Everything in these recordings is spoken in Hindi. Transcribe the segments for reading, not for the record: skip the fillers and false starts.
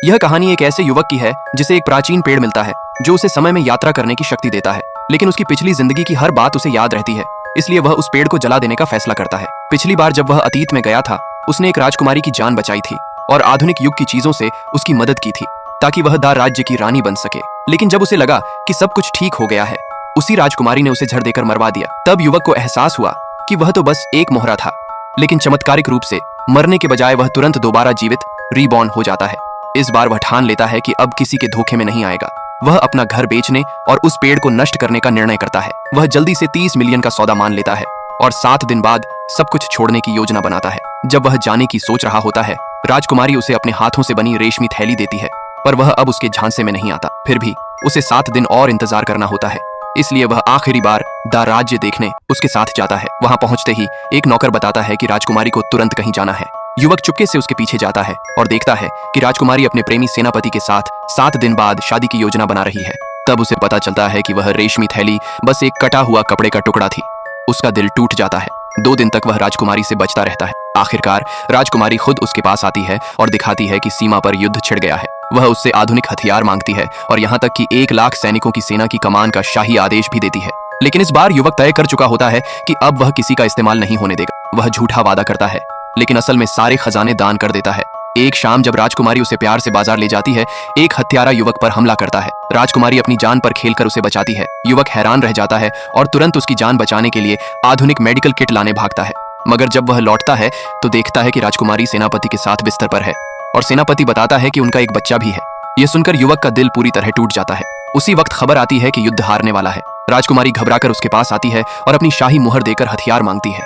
यह कहानी एक ऐसे युवक की है जिसे एक प्राचीन पेड़ मिलता है जो उसे समय में यात्रा करने की शक्ति देता है, लेकिन उसकी पिछली जिंदगी की हर बात उसे याद रहती है। इसलिए वह उस पेड़ को जला देने का फैसला करता है। पिछली बार जब वह अतीत में गया था, उसने एक राजकुमारी की जान बचाई थी और आधुनिक युग की चीजों से उसकी मदद की थी ताकि वह दा राज्य की रानी बन सके। लेकिन जब उसे लगा कि सब कुछ ठीक हो गया है, उसी राजकुमारी ने उसे झड़ देकर मरवा दिया। तब युवक को एहसास हुआ कि वह तो बस एक मोहरा था, लेकिन चमत्कारिक रूप से मरने के बजाय वह तुरंत दोबारा जीवित रीबॉर्न हो जाता है। इस बार वह ठान लेता है कि अब किसी के धोखे में नहीं आएगा। वह अपना घर बेचने और उस पेड़ को नष्ट करने का निर्णय करता है। वह जल्दी से 30 मिलियन का सौदा मान लेता है और 7 दिन बाद सब कुछ छोड़ने की योजना बनाता है। जब वह जाने की सोच रहा होता है, राजकुमारी उसे अपने हाथों से बनी रेशमी थैली देती है, पर वह अब उसके झांसे में नहीं आता। फिर भी उसे 7 दिन और इंतजार करना होता है, इसलिए वह आखिरी बार दा राज्य देखने उसके साथ जाता है। वहां पहुंचते ही एक नौकर बताता है कि राजकुमारी को तुरंत कहीं जाना है। युवक चुपके से उसके पीछे जाता है और देखता है कि राजकुमारी अपने प्रेमी सेनापति के साथ 7 दिन बाद शादी की योजना बना रही है। तब उसे पता चलता है कि वह रेशमी थैली बस एक कटा हुआ कपड़े का टुकड़ा थी। उसका दिल टूट जाता है। 2 दिन तक वह राजकुमारी से बचता रहता है। आखिरकार राजकुमारी खुद उसके पास आती है और दिखाती है कि सीमा पर युद्ध छिड़ गया है। वह उससे आधुनिक हथियार मांगती है और यहाँ तक कि 1 लाख सैनिकों की सेना की कमान का शाही आदेश भी देती है। लेकिन इस बार युवक तय कर चुका होता है कि अब वह किसी का इस्तेमाल नहीं होने देगा। वह झूठा वादा करता है, लेकिन असल में सारे खजाने दान कर देता है। एक शाम जब राजकुमारी उसे प्यार से बाजार ले जाती है, एक हत्यारा युवक पर हमला करता है। राजकुमारी अपनी जान पर खेलकर उसे बचाती है। युवक हैरान रह जाता है और तुरंत उसकी जान बचाने के लिए आधुनिक मेडिकल किट लाने भागता है। मगर जब वह लौटता है तो देखता है कि राजकुमारी सेनापति के साथ बिस्तर पर है और सेनापति बताता है कि उनका एक बच्चा भी है। यह सुनकर युवक का दिल पूरी तरह टूट जाता है। उसी वक्त खबर आती है कि युद्ध हारने वाला है। राजकुमारी घबराकर उसके पास आती है और अपनी शाही मुहर देकर हथियार मांगती है।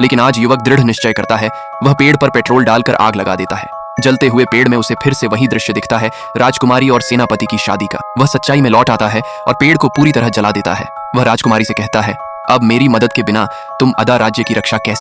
लेकिन आज युवक दृढ़ निश्चय करता है। वह पेड़ पर पेट्रोल डालकर आग लगा देता है। जलते हुए पेड़ में उसे फिर से वही दृश्य दिखता है, राजकुमारी और सेनापति की शादी का। वह सच्चाई में लौट आता है और पेड़ को पूरी तरह जला देता है। वह राजकुमारी से कहता है, अब मेरी मदद के बिना तुम अदा राज्य की रक्षा कैसे